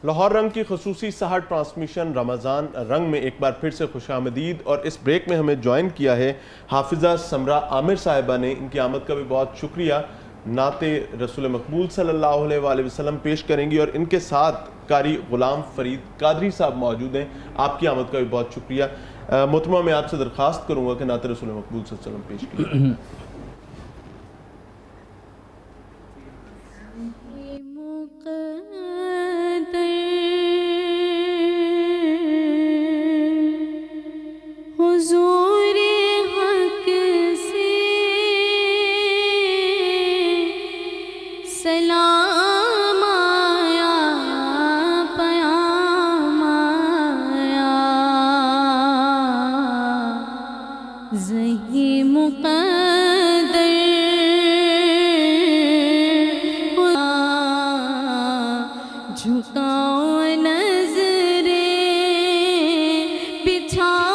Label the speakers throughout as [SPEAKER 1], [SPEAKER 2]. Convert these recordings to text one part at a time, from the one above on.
[SPEAKER 1] لاہور رنگ کی خصوصی سحر ٹرانسمیشن رمضان رنگ میں ایک بار پھر سے خوش آمدید، اور اس بریک میں ہمیں جوائن کیا ہے حافظہ سمرہ عامر صاحبہ نے۔ ان کی آمد کا بھی بہت شکریہ۔ نعت رسول مقبول صلی اللہ علیہ وآلہ وسلم پیش کریں گی، اور ان کے ساتھ قاری غلام فرید قادری صاحب موجود ہیں۔ آپ کی آمد کا بھی بہت شکریہ۔ محترمہ میں آپ سے درخواست کروں گا کہ نعت رسول مقبول صلی اللہ علیہ وسلم پیش کیجیے۔
[SPEAKER 2] حضور حق سے سلام آیا، پیام آیا، زہی مقدر جھکاؤ نظریں، بچھاؤ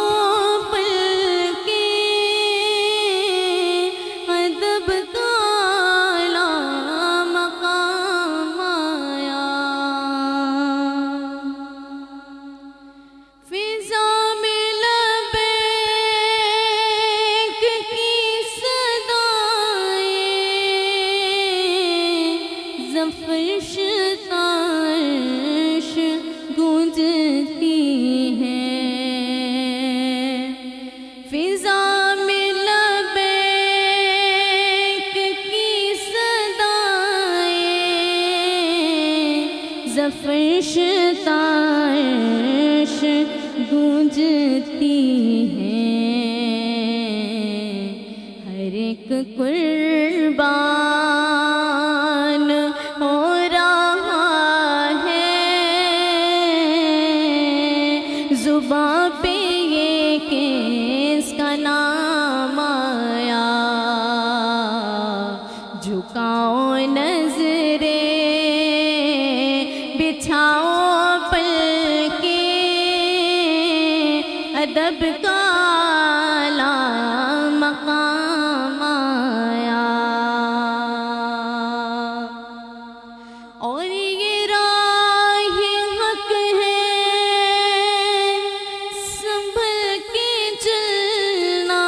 [SPEAKER 2] فرشتائش گونجتی ہیں، ہر ایک قربان ہو رہا ہے، زباں پہ یہ کس کا نام آیا، جھکاؤ نظریں، بچھاؤ پلکیں، ادب کا اعلیٰ مقام آیا، اور یہ راہ حق ہے، سنبھل کے چلنا،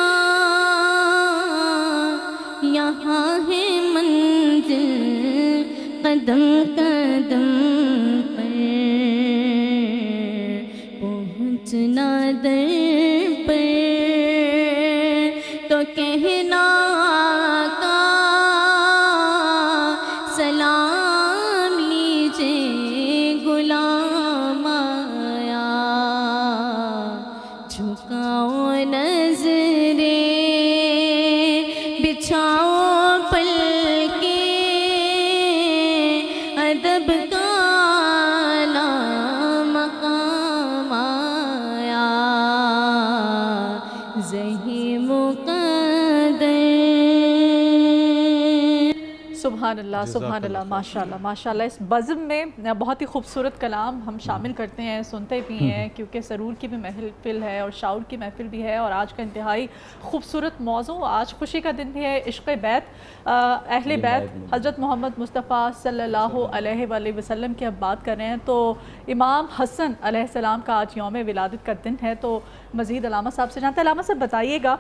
[SPEAKER 2] یہاں ہے منزل قدم قدم پہنچنا در پر، تو کہنا آقا سلام لیجے غلام آیا، جھکاؤ نظریں، بچھاؤ پلکیں، ادب کا
[SPEAKER 3] سبحان اللہ، سبحان اللہ، ماشاءاللہ ماشاءاللہ۔ اس بزم میں بہت ہی خوبصورت کلام ہم شامل کرتے ہیں، سنتے بھی ہیں، کیونکہ سرور کی بھی محفل ہے اور شعور کی محفل بھی ہے، اور آج کا انتہائی خوبصورت موضوع، آج خوشی کا دن بھی ہے، عشق بیت، اہل بیت حضرت محمد مصطفیٰ صلی اللہ علیہ وآلہ وسلم کی اب بات کر رہے ہیں۔ تو امام حسن علیہ السلام کا آج یوم ولادت کا دن ہے، تو مزید علامہ صاحب سے جانتے ہیں۔ علامہ صاحب بتائیے گا،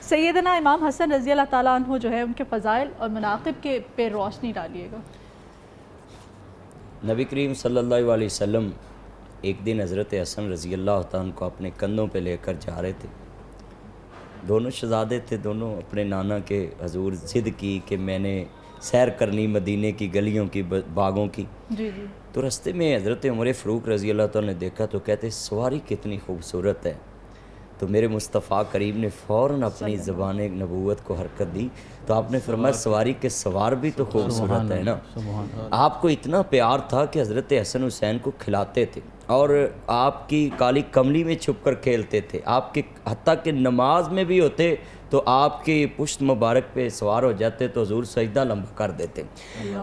[SPEAKER 3] سیدنا امام حسن رضی اللہ تعالیٰ عنہ جو ہے ان کے فضائل اور مناقب کے پہ روشنی ڈالیے گا۔
[SPEAKER 4] نبی کریم صلی اللہ علیہ وسلم ایک دن حضرت حسن رضی اللہ تعالیٰ عنہ کو اپنے کندھوں پہ لے کر جا رہے تھے۔ دونوں شہزادے تھے، دونوں اپنے نانا کے حضور ضد کی کہ میں نے سیر کرنی مدینے کی گلیوں کی، باغوں کی۔
[SPEAKER 3] جی جی۔
[SPEAKER 4] تو رستے میں حضرت عمر فاروق رضی اللہ تعالیٰ نے دیکھا تو کہتے سواری کتنی خوبصورت ہے، تو میرے مصطفیٰ کریم نے فوراً اپنی زبان نبوت کو حرکت دی، تو آپ نے فرمایا سواری کے سوار بھی تو خوبصورت ہے نا۔ آپ کو اتنا پیار تھا کہ حضرت حسن حسین کو کھلاتے تھے، اور آپ کی کالی کملی میں چھپ کر کھیلتے تھے، آپ کے حتیٰ کہ نماز میں بھی ہوتے تو آپ کی پشت مبارک پہ سوار ہو جاتے تو حضور سجدہ لمبا کر دیتے۔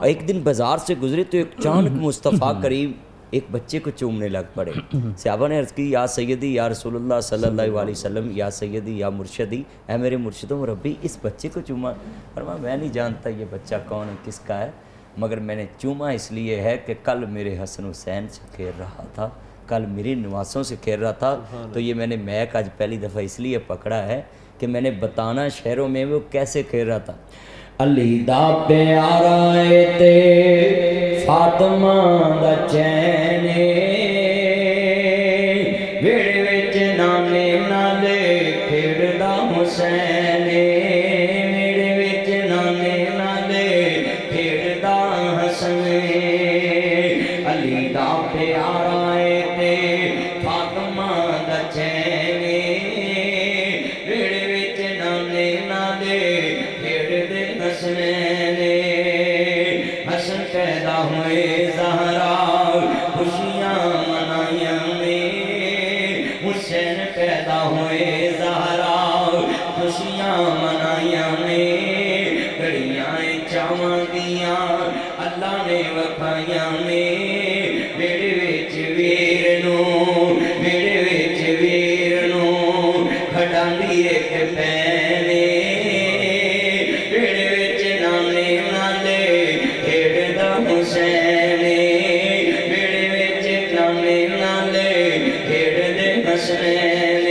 [SPEAKER 4] ایک دن بازار سے گزرے تو ایک اچانک مصطفیٰ کریم ایک بچے کو چومنے لگ پڑے۔ صحابہ نے عرض کی یا سیدی یا رسول اللہ صلی اللہ علیہ وسلم، یا سیدی یا مرشدی، اے میرے مرشد و مربی اس بچے کو چوما۔ فرمایا میں نہیں جانتا یہ بچہ کون ہے، کس کا ہے۔ مگر میں نے چوما اس لیے ہے کہ کل میرے حسن حسین سے کھیل رہا تھا، کل میری نواسوں سے کھیل رہا تھا، تو یہ میں نے میک آج پہلی دفعہ اس لیے پکڑا ہے کہ میں نے بتانا شہروں میں وہ کیسے کھیل رہا تھا۔ علی دا پیارا تے فاطمہ دا چین ویڑے وچ نانے نالے کھیڑدا حسین ویڑے وچ نانے نالے کھیڑدا حسن علی دا پیارا تے فاطمہ دا چین ویڑے وچ نانے نالے کھیڑدے حسنین حسن پیدا ہوئے زہرا خوشیاں منائیاں نے حسین پیدا ہوئے زہرا خوشیاں منائیاں نے گھڑیاں چاواں دیاں اللہ نے وکھائیاں نے ویڑے وچ ویر نو کھڈاندی ایک پینے ویڑے وچ نانے نالے کھیڑدا حسین ویڑے وچ نانے نالے کھیڑدے حسنین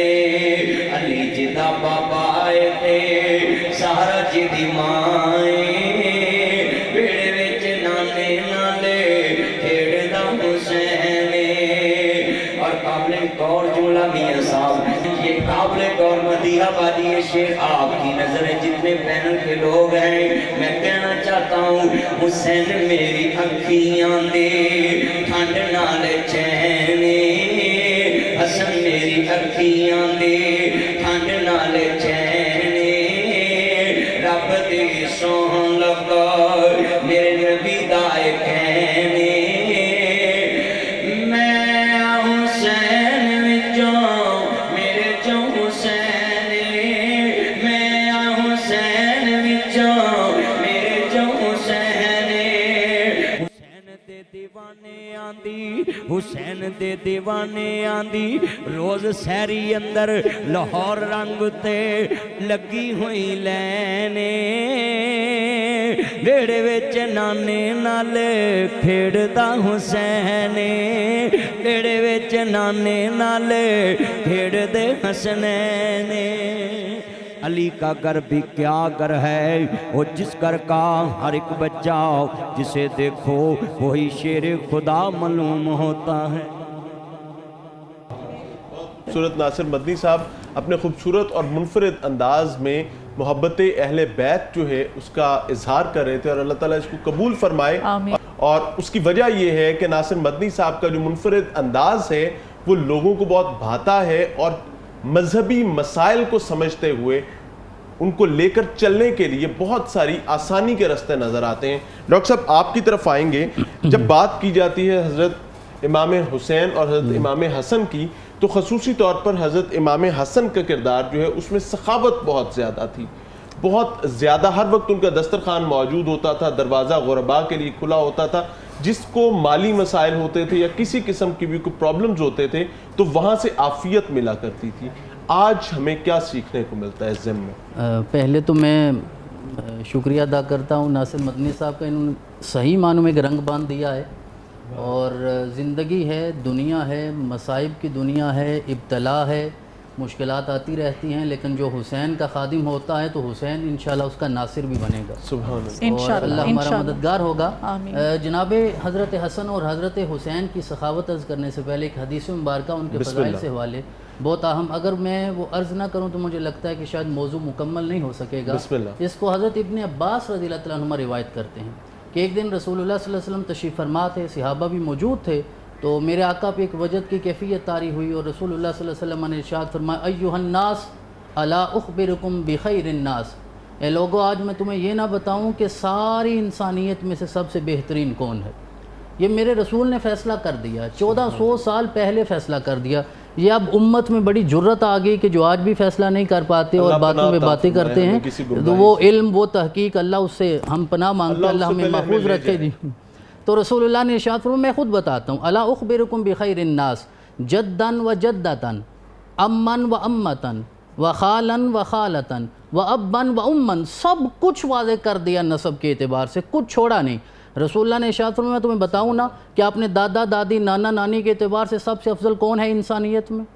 [SPEAKER 4] علی جی دا بابا آئے تے سہرا جی دی ماں ویڑے وچ نانے نالے کھیڑدا حسین اور قابل غور جملہ میاں صاحب، یہ قابل غور مدیحہ بادی شیر آپ کی نظر ہے جتنے پینل کے لوگ ہیں، میں کہنا چاہتا ہوں حسین میری اکھیاں دے ٹھنڈ نال چین حسن میری اکھیاں دے ٹھنڈ نال چین رب دی سوہن لگا میرے نبی دا کہنے حسین دے دیوانے آندی روز سہری اندر لاہور رنگ تے لگی ہوئی لینے ویڑے وچ نانے نال کھیڑدا حسین ویڑے وچ نانے نال کھیڑدے حسنین علی کا گھر بھی کیا گھر ہے، وہ جس گھر کا ہر ایک بچہ جسے دیکھو وہی شیر خدا معلوم ہوتا ہے۔
[SPEAKER 1] خوبصورت ناصر مدنی صاحب اپنے خوبصورت اور منفرد انداز میں محبت اہل بیت جو ہے اس کا اظہار کر رہے تھے، اور اللہ تعالیٰ اس کو قبول فرمائے۔ اور اس کی وجہ یہ ہے کہ ناصر مدنی صاحب کا جو منفرد انداز ہے وہ لوگوں کو بہت بھاتا ہے، اور مذہبی مسائل کو سمجھتے ہوئے ان کو لے کر چلنے کے لیے بہت ساری آسانی کے راستے نظر آتے ہیں۔ ڈاکٹر صاحب آپ کی طرف آئیں گے، جب بات کی جاتی ہے حضرت امام حسین اور حضرت امام حسن کی، تو خصوصی طور پر حضرت امام حسن کا کردار جو ہے اس میں سخاوت بہت زیادہ تھی، بہت زیادہ، ہر وقت ان کا دسترخوان موجود ہوتا تھا، دروازہ غربا کے لیے کھلا ہوتا تھا، جس کو مالی مسائل ہوتے تھے یا کسی قسم کی بھی کوئی پرابلمز ہوتے تھے تو وہاں سے عافیت ملا کرتی تھی۔ آج ہمیں کیا سیکھنے کو ملتا ہے اس ضمن میں؟
[SPEAKER 5] پہلے تو میں شکریہ ادا کرتا ہوں ناصر مدنی صاحب کا، انہوں نے صحیح معنوں میں ایک رنگ باندھ دیا ہے، اور زندگی ہے، دنیا ہے، مصائب کی دنیا ہے، ابتلا ہے، مشکلات آتی رہتی ہیں، لیکن جو حسین کا خادم ہوتا ہے تو حسین انشاءاللہ اس کا ناصر بھی بنے گا،
[SPEAKER 1] سبحان اللہ،
[SPEAKER 5] اور اللہ ہمارا مددگار ہوگا۔ جناب حضرت حسن اور حضرت حسین کی سخاوت عرض کرنے سے پہلے ایک حدیث مبارکہ ان کے فضائل سے حوالے بہت اہم، اگر میں وہ عرض نہ کروں تو مجھے لگتا ہے کہ شاید موضوع مکمل نہیں ہو سکے گا۔ اس کو حضرت ابن عباس رضی اللہ تعالیٰ عنہ روایت کرتے ہیں کہ ایک دن رسول اللہ صلی اللہ علیہ وسلم تشریف فرما تھے، صحابہ بھی موجود تھے، تو میرے آقا پہ ایک وجد کی کیفیت طاری ہوئی، اور رسول اللہ صلی اللہ علیہ وسلم نے ارشاد فرمایا ایھا الناس الا اخبرکم بخیر الناس، اے لوگو آج میں تمہیں یہ نہ بتاؤں کہ ساری انسانیت میں سے سب سے بہترین کون ہے۔ یہ میرے رسول نے فیصلہ کر دیا، 1400 سال پہلے فیصلہ کر دیا، یہ اب امت میں بڑی جرت آ گئی کہ جو آج بھی فیصلہ نہیں کر پاتے اور باتوں میں باتیں کرتے ہیں، تو وہ علم، وہ تحقیق، اللہ اس سے ہم پناہ مانگتے ہیں، اللہ ہمیں محفوظ رکھے جی۔ تو رسول اللہ نے ارشاد فرمایا، میں خود بتاتا ہوں، الا اخبرکم بخیر الناس جدًا و جدۃً امًا و امۃً و خالاً و خالةً و ابًا و امًا، سب کچھ واضح کر دیا نسب کے اعتبار سے، کچھ چھوڑا نہیں۔ रसूलुल्लाह ने इरशाद फरमाया, मैं तुम्हें बताऊँ ना कि अपने दादा दादी नाना नानी के एतबार से सबसे अफजल कौन है इंसानियत में,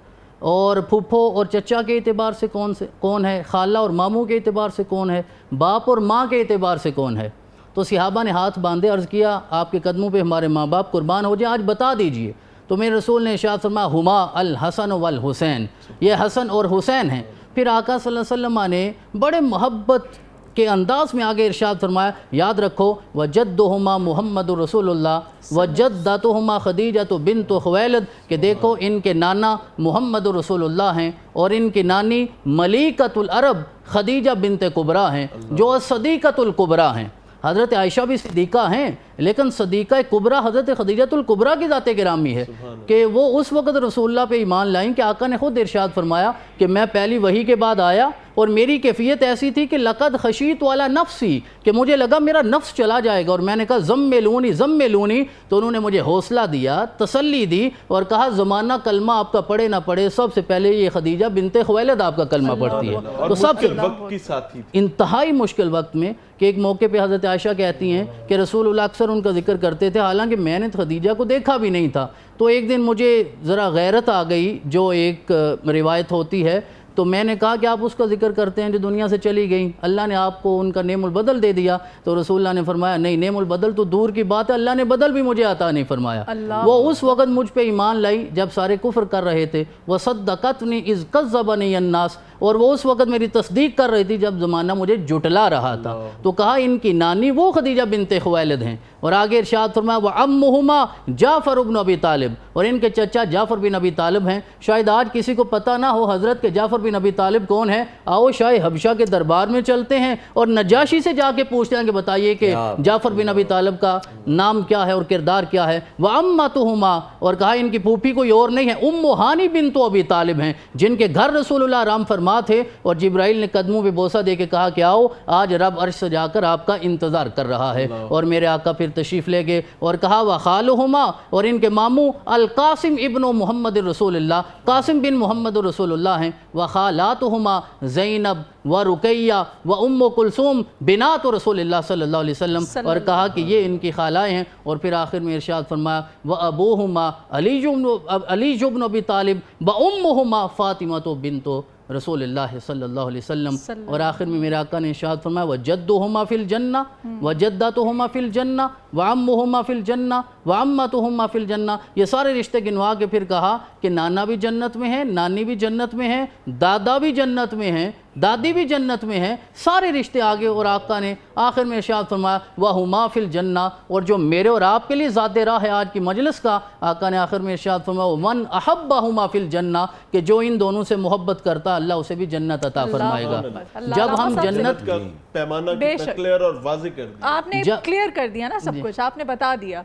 [SPEAKER 5] और फूफो और चचा के एतबार से कौन है, खाला और मामू के एतबार से कौन है, बाप और माँ के एतबार से कौन है। तो सहाबा ने हाथ बांधे, अर्ज़ किया आपके कदमों पे हमारे माँ बाप कुर्बान हो जाए, आज बता दीजिए। तो मेरे रसूल ने इरशाद फरमाया, हुमा अल हसन वल हुसैन, ये हसन और हुसैन हैं। फिर आका सल्लल्लाहु अलैहि वसल्लम ने बड़े मोहब्बत के अंदाज़ में आगे इरशाद फरमाया, याद रखो वजद्दुहुमा मुहम्मदुर रसूलुल्लाह वजद्दतुहुमा खदीजतु बिन्तु खुवैलिद, कि देखो इनके नाना मुहम्मदुर रसूलुल्लाह हैं और इनकी नानी मलिकतुल अरब खदीजा बिन्त कुबरा हैं, जो सदीक़तुल कुबरा हैं। हज़रत आयशा भी सिद्दीक़ा हैं, लेकिन सदीक़ा कुबरा हज़रत खदीजतुल कुबरा की ज़ात गिरामी है कि वो उस वक़्त रसूलुल्लाह पे ईमान लाएं कि आका ने ख़ुद इरशाद फरमाया कि मैं पहली वही के बाद आया और मेरी कैफियत ऐसी थी कि लक़द खशीत वाला नफ्सी, कि मुझे लगा मेरा नफ्स चला जाएगा, और मैंने कहा ज़म्मिलूनी, तो उन्होंने मुझे हौसला दिया, तसल्ली दी और कहा ज़माना कलमा आपका पढ़े ना पढ़े, सबसे पहले ये खदीजा बिन्ते खुवैलिद आपका कलमा पढ़ती है। तो सबसे
[SPEAKER 1] वक्त की साथी
[SPEAKER 5] इंतहाई मुश्किल वक्त में कि एक मौके पे हज़रत आयशा कहती हैं कि रसूलुल्लाह अक्सर उनका जिक्र करते थे, हालांकि मैंने तो खदीजा को देखा भी नहीं था। तो एक दिन मुझे ज़रा गैरत आ गई, जो एक रिवायत होती है, तो मैंने कहा कि आप उसका जिक्र करते हैं जो दुनिया से चली गई, अल्लाह ने आपको उनका नेमुल बदल दे दिया। तो रसूलुल्लाह ने फरमाया, नहीं, नेमुल बदल तो दूर की बात है, अल्लाह ने बदल भी मुझे अता नहीं फरमाया। वो उस वक़्त मुझ पे ईमान लाई जब सारे कुफ्र कर रहे थे, वसद्दक़तनी इज़ कज़्ज़बनी अन्नास, और वो उस वक़्त मेरी तस्दीक कर रही थी जब ज़माना मुझे जुटला रहा था। तो कहा इनकी नानी वो खदीजा बिन्ते खुवैलिद हैं, और आगे इरशाद फरमाया व अम्मुहुमा जाफ़र इब्न अबी तालिब, और इनके चचा जाफ़र बिन अबी तालिब हैं। शायद आज किसी को पता ना हो हज़रत के जाफ़र बिन अबी तालिब कौन है, आओ शायद हबशा के दरबार में चलते हैं और नजाशी से जाके पूछते हैं कि बताइए कि जाफ़र बिन अबी तालिब का नाम क्या है और किरदार क्या है। व अम्मतुहुमा, और कहा इनकी फूफी कोई और नहीं है, उम्मु हानी बिन्तु अबी तालिब हैं, जिनके घर रसूलुल्लाह आराम फरमा थे, और जिब्राइल ने कदमों पे बोसा दे के कहा कि आओ आज रब अर्श से जाकर आपका इंतज़ार कर रहा है। और मेरे आका फिर तशरीफ़ ले गए और कहा व खालुहुमा, और इनके मामू अल कासिम इब्न मुहम्मद रसूलुल्लाह, कासिम बिन मोहम्मद रसूलुल्लाह हैं। व खालातुहुमा ज़ैनब व रुकैया व उम्मु कुलसूम बिनात रसूलुल्लाह सल्लल्लाहु अलैहि वसल्लम, और कहा कि ये इनकी खालाएँ हैं। और फिर आखिर में इरशाद फरमाया व अबूहुमा अली इब्न अबी तालिब व उम्मुहुमा फ़ातिमा बिन्तु रसूलुल्लाह सल्लल्लाहु अलैहि वसल्लम। और आखिर में मेरे आका ने इरशाद फरमाया व जद्दुहुमा फिल जन्ना व जद्दतुहुमा फिल जन्ना व अम्मुहुमा फिल जन्ना व अम्मतुहुमा फिल जन्ना। ये सारे रिश्ते गिनवा के फिर कहा कि नाना भी जन्नत में है, नानी भी जन्नत में है, दादा भी जन्नत में है, दादी भी जन्नत में है, सारे रिश्ते आगे। और आका ने आखिर में इरशाद फरमाया वह हुमा फिल जन्ना, और जो मेरे और आपके लिए ज़ाते राह है आज की मजलिस का, आका ने आखिर में इरशाद फरमाया मन अहब्बहुमा फिल जन्ना, कि जो इन दोनों से मोहब्बत करता अल्लाह उसे भी जन्नत अता फरमाएगा। जब हम जन्नत
[SPEAKER 1] का पैमाना कितना क्लियर और वाज़ेह कर दिया,
[SPEAKER 3] आपने क्लियर कर दिया ना सब कुछ, आपने बता दिया।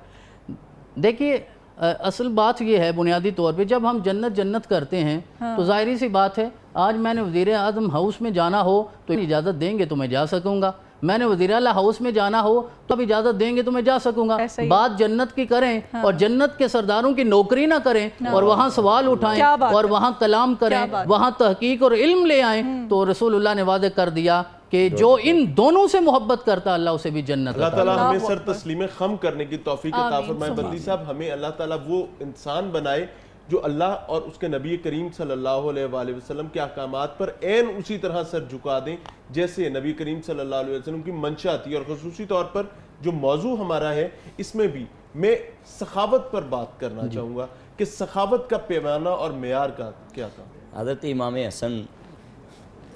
[SPEAKER 5] देखिए असल बात यह है बुनियादी तौर पे, जब हम जन्नत करते हैं तो ज़ाहिरी सी बात है, आज मैंने वज़ीर आज़म हाउस में जाना हो तो इजाज़त देंगे तो मैं जा सकूँगा, मैंने वज़ीर आला हाउस में जाना हो तो अब इजाज़त देंगे तो मैं जा सकूँगा। बात जन्नत की करें और जन्नत के सरदारों की नौकरी ना करें और वहाँ सवाल उठाएं और वहाँ कलाम करें, वहाँ तहकीक और इल्म ले आएँ, तो रसूलुल्लाह ने वादे कर दिया कि जो इन दोनों से मोहब्बत करता अल्लाह उसे भी जन्नत।
[SPEAKER 1] अल्लाह ताला हमें सर तस्लीम खम करने की तौफीक अता फरमाए। बंदी साहब, हमें अल्लाह ताला वो इंसान बनाए जो अल्लाह और उसके नबी करीम सल्लल्लाहु अलैहि वसल्लम के अहकामात पर ऐन उसी तरह सर झुका दें जैसे नबी करीम सल्लल्लाहु अलैहि वसल्लम की मंशा थी। और ख़ुसूसी तौर पर जो मौजू हमारा है इसमें भी मैं सखावत पर बात करना चाहूँगा कि सखावत का पैमाना और मेयार का क्या था।
[SPEAKER 4] हज़रत इमाम हसन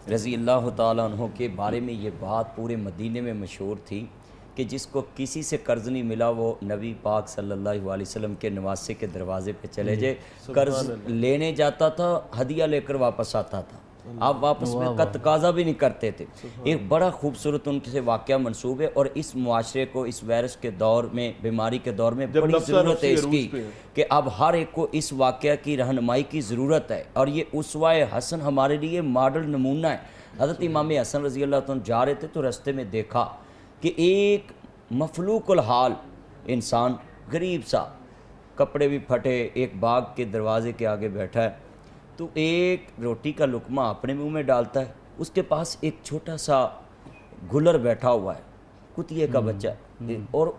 [SPEAKER 4] रज़ी अल्लाह ताला अन्हु के बारे में ये बात पूरे मदीने में मशहूर थी कि जिसको किसी से कर्ज़ नहीं मिला वो नबी पाक सल्लल्लाहु अलैहि वसल्लम के नवासे के दरवाज़े पे चले जाए, कर्ज़ लेने जाता था, हदिया लेकर वापस आता था, आप वापस में का तकाज़ा भी नहीं करते थे। एक बड़ा खूबसूरत उनसे वाक़या मंसूब है और इस मुआशरे को इस वायरस के दौर में, बीमारी के दौर में बड़ी ज़रूरत है इसकी कि अब हर एक को इस वाक़या की रहनुमाई की ज़रूरत है। और ये उसवाए हसन हमारे लिए मॉडल नमूना है। हज़रत इमाम हसन रज़ी अल्लाह तआला जा रहे थे तो रास्ते में देखा कि एक मफलूकुल हाल इंसान गरीब सा, कपड़े भी फटे, एक बाग के दरवाजे के आगे बैठा है, तो एक रोटी का लुकमा अपने मुंह में डालता है, उसके पास एक छोटा सा गुलर बैठा हुआ है, कुतिये का बच्चा, और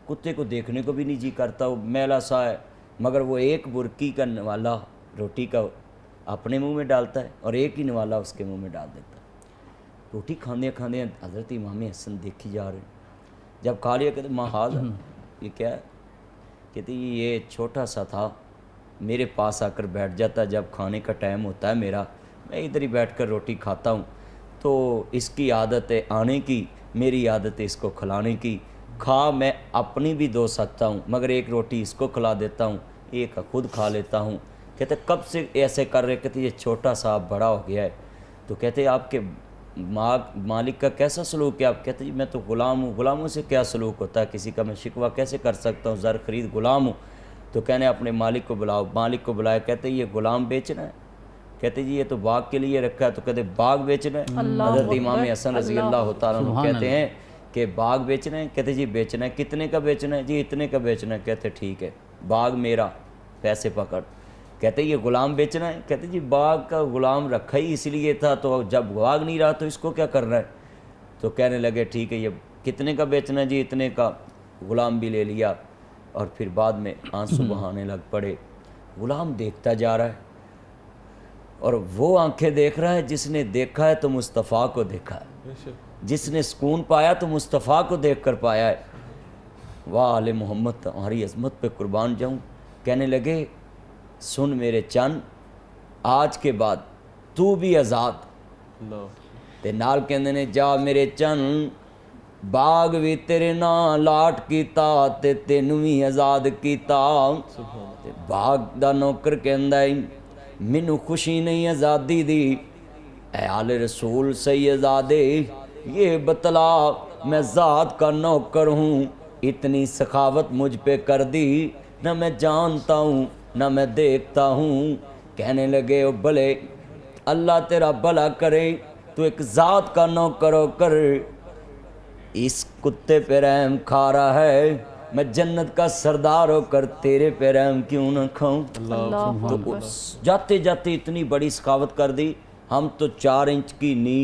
[SPEAKER 4] कुत्ते को देखने को भी नहीं जी करता, वो मैला सा है, मगर वो एक बुरकी का नवाला रोटी का अपने मुंह में डालता है और एक ही नवाला उसके मुंह में डाल देता है। रोटी खाने खाने हज़रत इमाम हसन देखी जा रहे हैं, जब खा लिया कहते माँ हाज़ ये क्या है, कहते ये छोटा सा था, मेरे पास आकर बैठ जाता है जब खाने का टाइम होता है मेरा, मैं इधर ही बैठकर रोटी खाता हूँ, तो इसकी आदत है आने की, मेरी आदत है इसको खिलाने की, खा मैं अपनी भी दो सकता हूँ मगर एक रोटी इसको खिला देता हूँ, एक खुद खा लेता हूँ। कहते कब से ऐसे कर रहे, कहते ये छोटा सा बड़ा हो गया है। तो कहते आपके मालिक का कैसा सलूक है? आप कहते जी मैं तो ग़ुलाम हूँ, ग़ुलामों से क्या सलूक होता है, किसी का मैं शिकवा कैसे कर सकता हूँ, ज़र ख़रीद ग़ुलाम हूँ। तो कहने अपने मालिक को बुलाओ, मालिक को बुलाया, कहते ये ग़ुलाम बेचना है? कहते जी ये तो बाग के लिए रखा है। तो कहते बाग बेचना है? हज़रत इमाम हसन रज़ी अल्लाह तआला अन्हु कहते हैं कि बाग बेचना है? कहते जी बेचना है। कितने का बेचना है? जी इतने का बेचना है। कहते ठीक है, बाग मेरा, पैसे पकड़। कहते ये ग़ुलाम बेचना है? कहते जी बाग का ग़ुलाम रखा ही इसलिए था, तो जब बाग नहीं रहा तो इसको क्या करना है? तो कहने लगे ठीक है, ये कितने का बेचना है? जी इतने का। ग़ुलाम भी ले लिया और फिर बाद में आंसू बहाने लग पड़े। ग़ुलाम देखता जा रहा है और वो आंखें देख रहा है जिसने देखा है तो मुस्तफ़ा को देखा है, जिसने सुकून पाया तो मुस्तफ़ा को देख कर पाया है। वाह आले मोहम्मद तुम्हारी अज़मत पे कुर्बान जाऊँ। कहने लगे सुन मेरे चन, आज के बाद तू भी आज़ाद। ते नाल कहंदे ने जा मेरे चन, बाग भी तेरे नाल लाट कीता ते तेनू भी आज़ाद कीता। ते बाग दा नौकर कहंदा है मैनू खुशी नहीं आज़ादी दी, ऐ आले रसूल सैयदादे ये बतला मैं ज़ात का नौकर हूँ, इतनी सखावत मुझ पे कर दी, न मैं जानता हूँ न मैं देखता हूँ। कहने लगे ओ भले अल्लाह तेरा भला करे, तू एक ज़ात का नौकर होकर इस कुत्ते पे रहम खा रहा है, मैं जन्नत का सरदार होकर तेरे पे रहम क्यों न खाऊं। तो जाते जाते इतनी बड़ी सखावत कर दी। हम तो 4 इंच की नी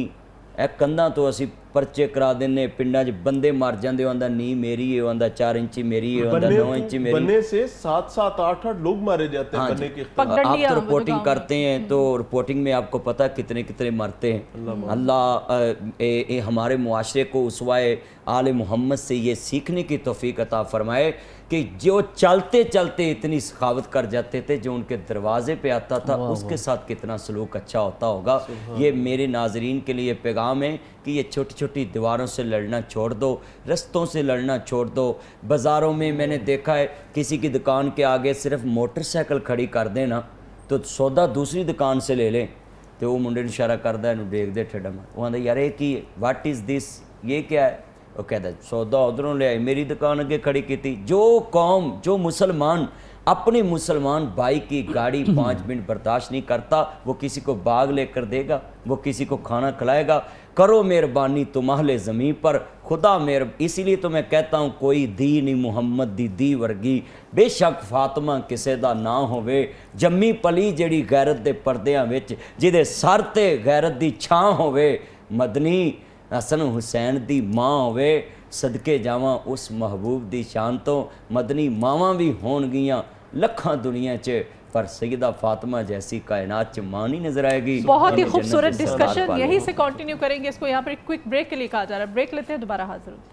[SPEAKER 4] ए कंधा तो असी परचे करा देने, पिंडा च बंदे मर जाते, आंदा नी मेरी है, आंदा 4 इंची मेरी है, आंदा 9 इंची मेरी।
[SPEAKER 1] बनने से 7-7 8-8 लोग मारे जाते हैं बनने के।
[SPEAKER 4] आप तो रिपोर्टिंग करते हैं तो रिपोर्टिंग में आपको पता कितने कितने मरते हैं। अल्लाह हमारे मुआशरे को उसवाए आले मोहम्मद से ये सीखने की तौफीक अता फरमाए कि जो चलते चलते इतनी सखावत कर जाते थे, जो उनके दरवाजे पे आता था उसके साथ कितना सलूक अच्छा होता होगा। ये मेरे नाजरीन के लिए पैगाम है कि ये छोटी छोटी दीवारों से लड़ना छोड़ दो, रस्तों से लड़ना छोड़ दो। बाज़ारों में मैंने देखा है किसी की दुकान के आगे सिर्फ मोटरसाइकिल खड़ी कर देना तो सौदा दूसरी दुकान से ले लें, तो वो मुंडे इशारा करता है देख दे ठेडा मार, वो आंदा यार ये की व्हाट इज़ दिस, ये क्या है? वो कहता है सौदा उधरों ले आई, मेरी दुकान अगे खड़ी की थी। जो कौम जो मुसलमान अपने मुसलमान भाई की गाड़ी 5 मिनट बर्दाश्त नहीं करता, वो किसी को बाग लेकर देगा, वो किसी को खाना खिलाएगा। करो मेहरबानी तुम्हारे ज़मीन पर खुदा मेहर। इसीलिए तो मैं कहता हूँ कोई दी नहीं मुहम्मद दी दी वर्गी, बेशक फातिमा किसे दा ना होवे, जम्मी पली जड़ी गैरत दे पर्दियां विच, जिहदे सर ते गैरत दी छां होवे, मदनी हसन हुसैन दी माँ होवे, सदके जावां उस महबूब दी शान तो, मदनी मावां भी होणगियां लखां दुनिया च, पर सैयदा फातिमा जैसी कायनात च मां नहीं नजर आएगी।
[SPEAKER 3] बहुत ही खूबसूरत डिस्कशन, यहीं से कंटिन्यू करेंगे इसको। यहाँ पर एक क्विक ब्रेक के लिए कहा जा रहा है, ब्रेक लेते हैं, दोबारा हाजिर होते हैं।